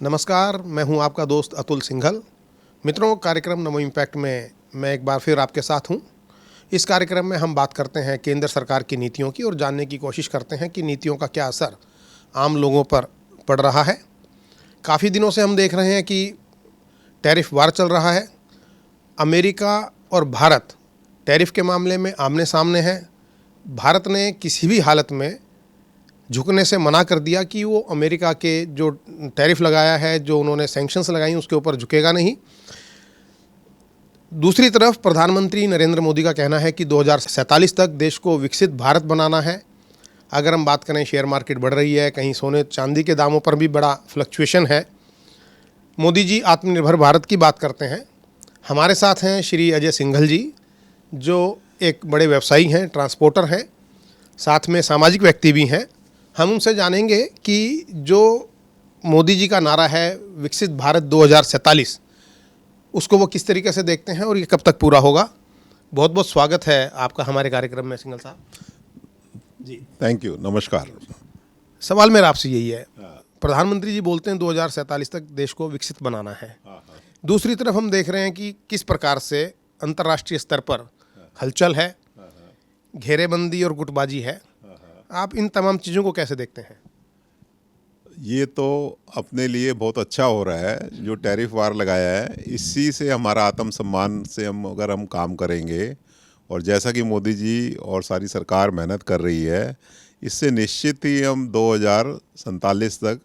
नमस्कार, मैं हूं आपका दोस्त अतुल सिंघल। मित्रों, कार्यक्रम नमो इम्पैक्ट में मैं एक बार फिर आपके साथ हूं। इस कार्यक्रम में हम बात करते हैं केंद्र सरकार की नीतियों की और जानने की कोशिश करते हैं कि नीतियों का क्या असर आम लोगों पर पड़ रहा है। काफ़ी दिनों से हम देख रहे हैं कि टैरिफ वार चल रहा है। अमेरिका और भारत टैरिफ के मामले में आमने सामने हैं। भारत ने किसी भी हालत में झुकने से मना कर दिया कि वो अमेरिका के जो टैरिफ लगाया है, जो उन्होंने सैंक्शंस लगाई, उसके ऊपर झुकेगा नहीं। दूसरी तरफ प्रधानमंत्री नरेंद्र मोदी का कहना है कि 2047 तक देश को विकसित भारत बनाना है। अगर हम बात करें, शेयर मार्केट बढ़ रही है, कहीं सोने चांदी के दामों पर भी बड़ा फ्लक्चुएशन है। मोदी जी आत्मनिर्भर भारत की बात करते हैं। हमारे साथ हैं श्री अजय सिंघल जी, जो एक बड़े व्यवसायी हैं, ट्रांसपोर्टर हैं, साथ में सामाजिक व्यक्ति भी हैं। हम उनसे जानेंगे कि जो मोदी जी का नारा है विकसित भारत 2047, उसको वो किस तरीके से देखते हैं और ये कब तक पूरा होगा। बहुत बहुत स्वागत है आपका हमारे कार्यक्रम में सिंघल साहब जी। थैंक यू, नमस्कार। सवाल मेरा आपसे यही है, प्रधानमंत्री जी बोलते हैं 2047 तक देश को विकसित बनाना है। दूसरी तरफ हम देख रहे हैं कि किस प्रकार से अंतर्राष्ट्रीय स्तर पर हलचल है, घेरेबंदी और गुटबाजी है। आप इन तमाम चीज़ों को कैसे देखते हैं? ये तो अपने लिए बहुत अच्छा हो रहा है जो टैरिफ वार लगाया है। इसी से हमारा आत्मसम्मान से हम काम करेंगे और जैसा कि मोदी जी और सारी सरकार मेहनत कर रही है, इससे निश्चित ही हम 2047 तक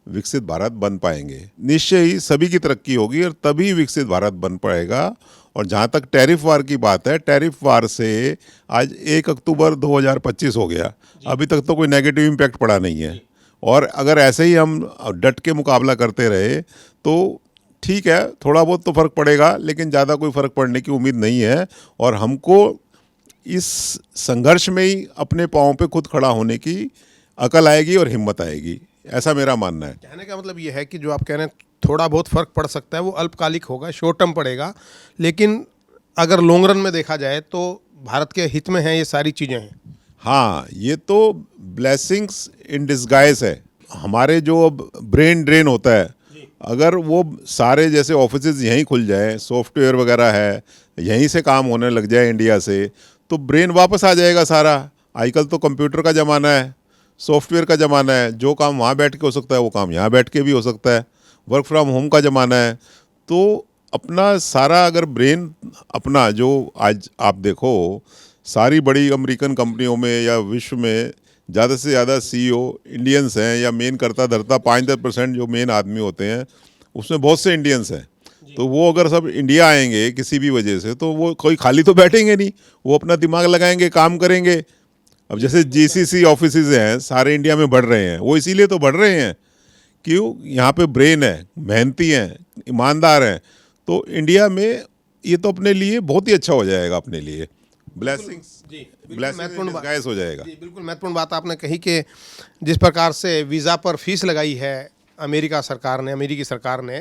विकसित भारत बन पाएंगे। निश्चय ही सभी की तरक्की होगी और तभी विकसित भारत बन पाएगा। और जहाँ तक टैरिफ वार की बात है, टैरिफ वार से आज 1 अक्टूबर 2025 हो गया, अभी तक तो कोई नेगेटिव इम्पैक्ट पड़ा नहीं है। और अगर ऐसे ही हम डट के मुकाबला करते रहे तो ठीक है, थोड़ा बहुत तो फ़र्क पड़ेगा, लेकिन ज़्यादा कोई फ़र्क पड़ने की उम्मीद नहीं है। और हमको इस संघर्ष में ही अपने पाँव पे खुद खड़ा होने की अकल आएगी और हिम्मत आएगी, ऐसा मेरा मानना है। कहने का मतलब ये है कि जो आप कह रहे हैं थोड़ा बहुत फ़र्क पड़ सकता है, वो अल्पकालिक होगा, शॉर्ट टर्म पड़ेगा, लेकिन अगर लॉन्ग रन में देखा जाए तो भारत के हित में है ये सारी चीज़ें हैं। हाँ, ये तो ब्लेसिंग्स इन डिस्गाइज है। हमारे जो अब ब्रेन ड्रेन होता है, अगर वो सारे जैसे ऑफिसेज यहीं खुल जाए, सॉफ्टवेयर वगैरह है, यहीं से काम होने लग जाए इंडिया से, तो ब्रेन वापस आ जाएगा सारा। आजकल तो कंप्यूटर का ज़माना है, सॉफ्टवेयर का ज़माना है। जो काम वहाँ बैठ के हो सकता है वो काम यहाँ बैठ के भी हो सकता है। वर्क फ्रॉम होम का ज़माना है। तो अपना सारा अगर ब्रेन अपना जो आज आप देखो, सारी बड़ी अमेरिकन कंपनियों में या विश्व में ज़्यादा से ज़्यादा सीईओ इंडियंस हैं, या मेन करता धरता 5-10% जो मेन आदमी होते हैं उसमें बहुत से इंडियंस हैं। तो वो अगर सब इंडिया आएंगे किसी भी वजह से, तो वो कोई खाली तो बैठेंगे नहीं, वो अपना दिमाग लगाएंगे, काम करेंगे। अब जैसे जीसीसी ऑफिसेज हैं सारे इंडिया में बढ़ रहे हैं, वो इसीलिए तो बढ़ रहे हैं क्यों, यहाँ पे ब्रेन है, मेहनती हैं, ईमानदार हैं। तो इंडिया में ये तो अपने लिए बहुत ही अच्छा हो जाएगा, अपने लिए ब्लेसिंग्स महत्वपूर्ण डिस्गाइज हो जाएगा। जी, बिल्कुल महत्वपूर्ण बात आपने कही कि जिस प्रकार से वीज़ा पर फीस लगाई है अमेरिकी सरकार ने,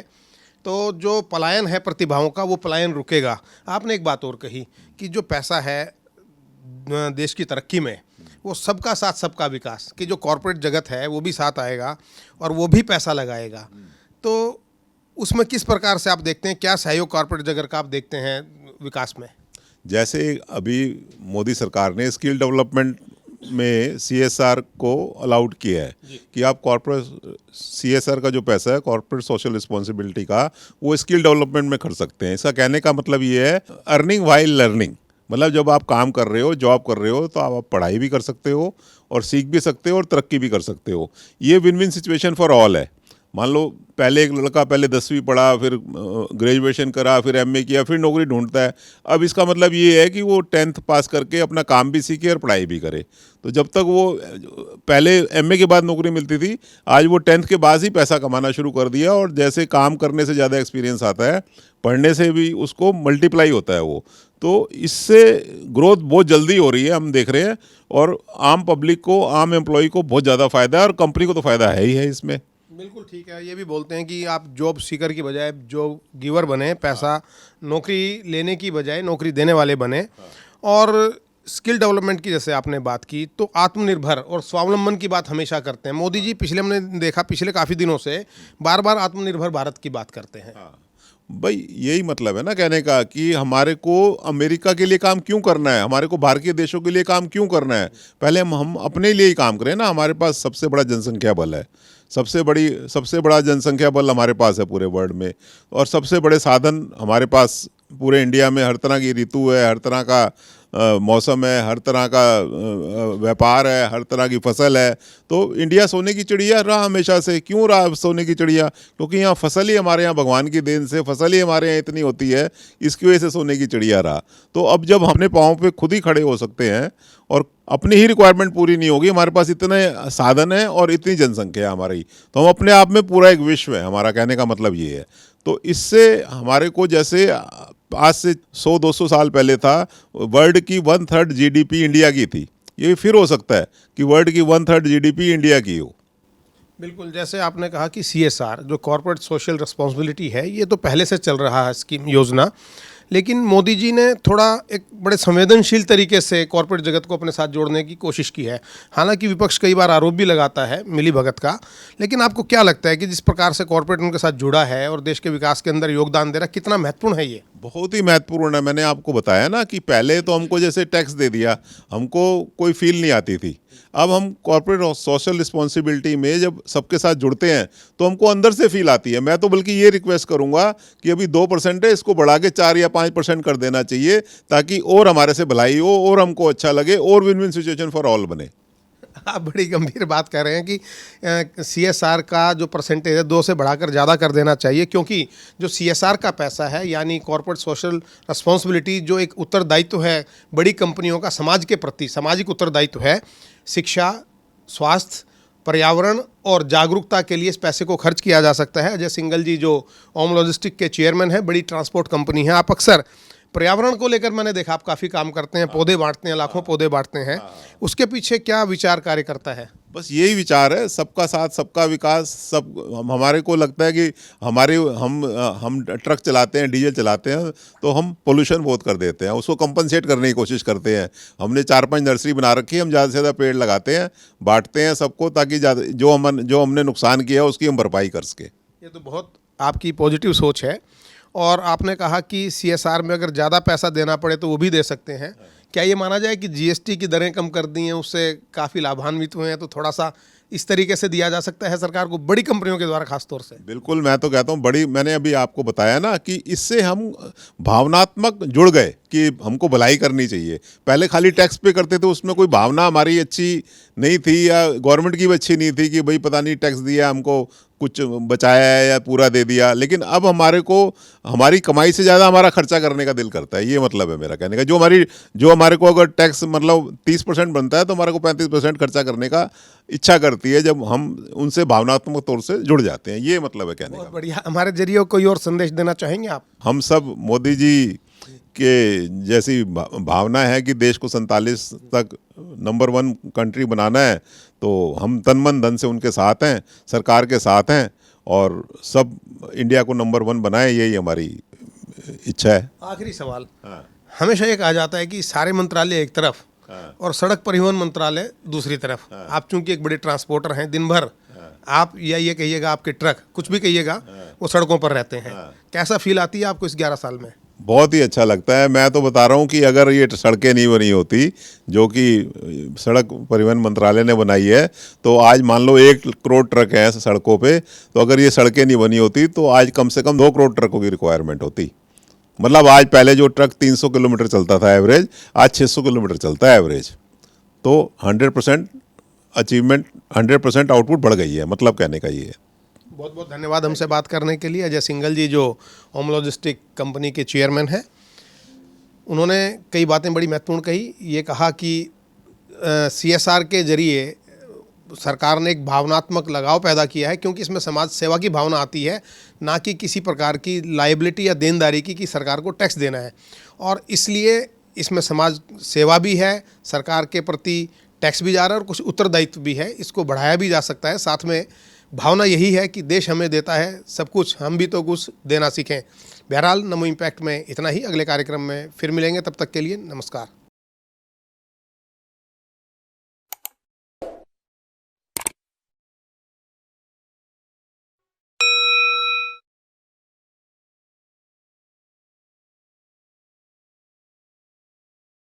तो जो पलायन है प्रतिभाओं का, वो पलायन रुकेगा। आपने एक बात और कही कि जो पैसा है देश की तरक्की में, वो सबका साथ सबका विकास, कि जो कॉरपोरेट जगत है वो भी साथ आएगा और वो भी पैसा लगाएगा। तो उसमें किस प्रकार से आप देखते हैं, क्या सहयोग कॉरपोरेट जगत का आप देखते हैं विकास में? जैसे अभी मोदी सरकार ने स्किल डेवलपमेंट में सीएसआर को अलाउड किया है कि आप कॉर्पोरेट सीएसआर का जो पैसा है, कॉर्पोरेट सोशल रिस्पॉन्सिबिलिटी का, वो स्किल डेवलपमेंट में खर्च सकते हैं। इसका कहने का मतलब ये है अर्निंग वाइल लर्निंग। मतलब जब आप काम कर रहे हो, जॉब कर रहे हो, तो आप पढ़ाई भी कर सकते हो और सीख भी सकते हो और तरक्की भी कर सकते हो। ये win win situation for all है। मान लो पहले एक लड़का पहले 10वीं पढ़ा, फिर ग्रेजुएशन करा, फिर एमए किया, फिर नौकरी ढूंढता है। अब इसका मतलब ये है कि वो 10th पास करके अपना काम भी सीखे और पढ़ाई भी करे। तो जब तक वो पहले एमए के बाद नौकरी मिलती थी, आज वो 10th के बाद ही पैसा कमाना शुरू कर दिया। और जैसे काम करने से ज़्यादा एक्सपीरियंस आता है, पढ़ने से भी उसको मल्टीप्लाई होता है वो। तो इससे ग्रोथ बहुत जल्दी हो रही है, हम देख रहे हैं। और आम पब्लिक को, आम एम्प्लॉय को बहुत ज़्यादा फ़ायदा है और कंपनी को तो फ़ायदा है ही है इसमें। बिल्कुल ठीक है। ये भी बोलते हैं कि आप जॉब सीकर की बजाय जॉब गिवर बने, पैसा नौकरी लेने की बजाय नौकरी देने वाले बने। और स्किल डेवलपमेंट की जैसे आपने बात की, तो आत्मनिर्भर और स्वावलंबन की बात हमेशा करते हैं मोदी जी। पिछले हमने देखा पिछले काफ़ी दिनों से बार बार आत्मनिर्भर भारत की बात करते हैं। भाई यही मतलब है ना कहने का कि हमारे को अमेरिका के लिए काम क्यों करना है, हमारे को भारतीय देशों के लिए काम क्यों करना है। पहले हम अपने लिए ही काम करें ना। हमारे पास सबसे बड़ा जनसंख्या बल है, सबसे बड़ा जनसंख्या बल हमारे पास है पूरे वर्ल्ड में, और सबसे बड़े साधन हमारे पास पूरे इंडिया में। हर तरह की ऋतु है, हर तरह का मौसम है, हर तरह का व्यापार है, हर तरह की फसल है। तो इंडिया सोने की चिड़िया रहा हमेशा से। क्यों रहा सोने की चिड़िया? क्योंकि यहाँ फसल ही हमारे यहाँ भगवान की देन से फसल ही हमारे यहाँ इतनी होती है, इसकी वजह से सोने की चिड़िया रहा। तो अब जब अपने पाँव पे खुद ही खड़े हो सकते हैं और अपनी ही रिक्वायरमेंट पूरी नहीं होगी, हमारे पास इतने साधन हैं और इतनी जनसंख्या है हमारी, तो हम अपने आप में पूरा एक विश्व है। हमारा कहने का मतलब ये है। तो इससे हमारे को जैसे आज से 100-200 साल पहले था, वर्ल्ड की 1/3 जीडीपी इंडिया की थी, ये फिर हो सकता है कि वर्ल्ड की 1/3 जीडीपी इंडिया की हो। बिल्कुल, जैसे आपने कहा कि CSR जो कॉर्पोरेट सोशल रिस्पॉन्सिबिलिटी है, ये तो पहले से चल रहा है स्कीम योजना, लेकिन मोदी जी ने थोड़ा एक बड़े संवेदनशील तरीके से कॉर्पोरेट जगत को अपने साथ जोड़ने की कोशिश की है। हालांकि विपक्ष कई बार आरोप भी लगाता है मिलीभगत का, लेकिन आपको क्या लगता है कि जिस प्रकार से कॉर्पोरेट उनके साथ जुड़ा है और देश के विकास के अंदर योगदान दे रहा है, कितना महत्वपूर्ण है ये? बहुत ही महत्वपूर्ण है। मैंने आपको बताया ना कि पहले तो हमको जैसे टैक्स दे दिया, हमको कोई फील नहीं आती थी। अब हम कॉर्पोरेट और सोशल रिस्पॉन्सिबिलिटी में जब सबके साथ जुड़ते हैं तो हमको अंदर से फील आती है। मैं तो बल्कि ये रिक्वेस्ट करूंगा कि अभी 2% है, इसको बढ़ा के 4 या 5% कर देना चाहिए, ताकि और हमारे से भलाई हो और हमको अच्छा लगे और win win situation for all बने। आप बड़ी गंभीर बात कर रहे हैं कि CSR का जो परसेंटेज है 2 से बढ़ाकर ज़्यादा कर देना चाहिए, क्योंकि जो CSR का पैसा है यानी कॉर्पोरेट सोशल रिस्पॉन्सिबिलिटी, जो एक उत्तरदायित्व है बड़ी कंपनियों का समाज के प्रति, सामाजिक उत्तरदायित्व है, शिक्षा, स्वास्थ्य, पर्यावरण और जागरूकता के लिए इस पैसे को खर्च किया जा सकता है। अजय सिंघल जी जो ओम लॉजिस्टिक के चेयरमैन हैं, बड़ी ट्रांसपोर्ट कंपनी है, आप अक्सर पर्यावरण को लेकर मैंने देखा आप काफ़ी काम करते हैं, पौधे बांटते हैं, लाखों पौधे बांटते हैं, उसके पीछे क्या विचार कार्य करता है? बस यही विचार है, सबका साथ सबका विकास। हमारे को लगता है कि हम ट्रक चलाते हैं, डीजल चलाते हैं, तो हम पोल्यूशन बहुत कर देते हैं, उसको कंपनसेट करने की कोशिश करते हैं। हमने 4-5 नर्सरी बना रखी है, हम ज़्यादा से ज़्यादा पेड़ लगाते हैं, बांटते हैं सबको, ताकि जो हमने नुकसान किया है उसकी हम भरपाई कर सके। ये तो बहुत आपकी पॉजिटिव सोच है। और आपने कहा कि CSR में अगर ज़्यादा पैसा देना पड़े तो वो भी दे सकते हैं। क्या ये माना जाए कि GST की दरें कम कर दी हैं, उससे काफ़ी लाभान्वित हुए हैं, तो थोड़ा सा इस तरीके से दिया जा सकता है सरकार को, बड़ी कंपनियों के द्वारा खास तौर से? बिल्कुल, मैं तो कहता हूँ बड़ी, मैंने अभी आपको बताया ना कि इससे हम भावनात्मक जुड़ गए कि हमको भलाई करनी चाहिए। पहले खाली टैक्स पे करते थे, उसमें कोई भावना हमारी अच्छी नहीं थी या गवर्नमेंट की भी अच्छी नहीं थी कि भाई पता नहीं टैक्स दिया, हमको कुछ बचाया है या पूरा दे दिया। लेकिन अब हमारे को हमारी कमाई से ज़्यादा हमारा खर्चा करने का दिल करता है। ये मतलब है मेरा कहने का। जो हमारे को अगर टैक्स मतलब 30% बनता है तो हमारे को 35% खर्चा करने का इच्छा करती है, जब हम उनसे भावनात्मक तौर से जुड़ जाते हैं। ये मतलब है कहने का। बहुत बढ़िया। हमारे जरिए कोई और संदेश देना चाहेंगे आप? हम सब मोदी जी के जैसी भावना है कि देश को 47 तक नंबर 1 कंट्री बनाना है, तो हम तन मन धन से उनके साथ हैं, सरकार के साथ हैं, और सब इंडिया को नंबर 1 बनाए, यही हमारी इच्छा है। आखिरी सवाल, हमेशा ये कहा जाता है कि सारे मंत्रालय एक तरफ और सड़क परिवहन मंत्रालय दूसरी तरफ। आप चूंकि एक बड़े ट्रांसपोर्टर हैं, दिन भर आप या ये कहिएगा आपके ट्रक, कुछ भी कहिएगा, वो सड़कों पर रहते हैं। कैसा फील आती है आपको इस 11 साल में? बहुत ही अच्छा लगता है। मैं तो बता रहा हूँ कि अगर ये सड़कें नहीं बनी होती जो कि सड़क परिवहन मंत्रालय ने बनाई है, तो आज मान लो 1 करोड़ ट्रक है सड़कों पे, तो अगर ये सड़कें नहीं बनी होती तो आज कम से कम 2 करोड़ ट्रकों की रिक्वायरमेंट होती। मतलब आज पहले जो ट्रक 300 किलोमीटर चलता था एवरेज, आज 600 किलोमीटर चलता है एवरेज। तो 100% अचीवमेंट, 100% आउटपुट बढ़ गई है, मतलब कहने का ये है। बहुत बहुत धन्यवाद हमसे बात करने के लिए। अजय सिंघल जी जो ओम लॉजिस्टिक कंपनी के चेयरमैन हैं, उन्होंने कई बातें बड़ी महत्वपूर्ण कही। ये कहा कि CSR के जरिए सरकार ने एक भावनात्मक लगाव पैदा किया है, क्योंकि इसमें समाज सेवा की भावना आती है, ना कि किसी प्रकार की लायबिलिटी या देनदारी की कि सरकार को टैक्स देना है। और इसलिए इसमें समाज सेवा भी है, सरकार के प्रति टैक्स भी जा रहा है और कुछ उत्तरदायित्व भी है, इसको बढ़ाया भी जा सकता है। साथ में भावना यही है कि देश हमें देता है सब कुछ, हम भी तो कुछ देना सीखें। बहरहाल नमो इम्पैक्ट में इतना ही। अगले कार्यक्रम में फिर मिलेंगे, तब तक के लिए नमस्कार।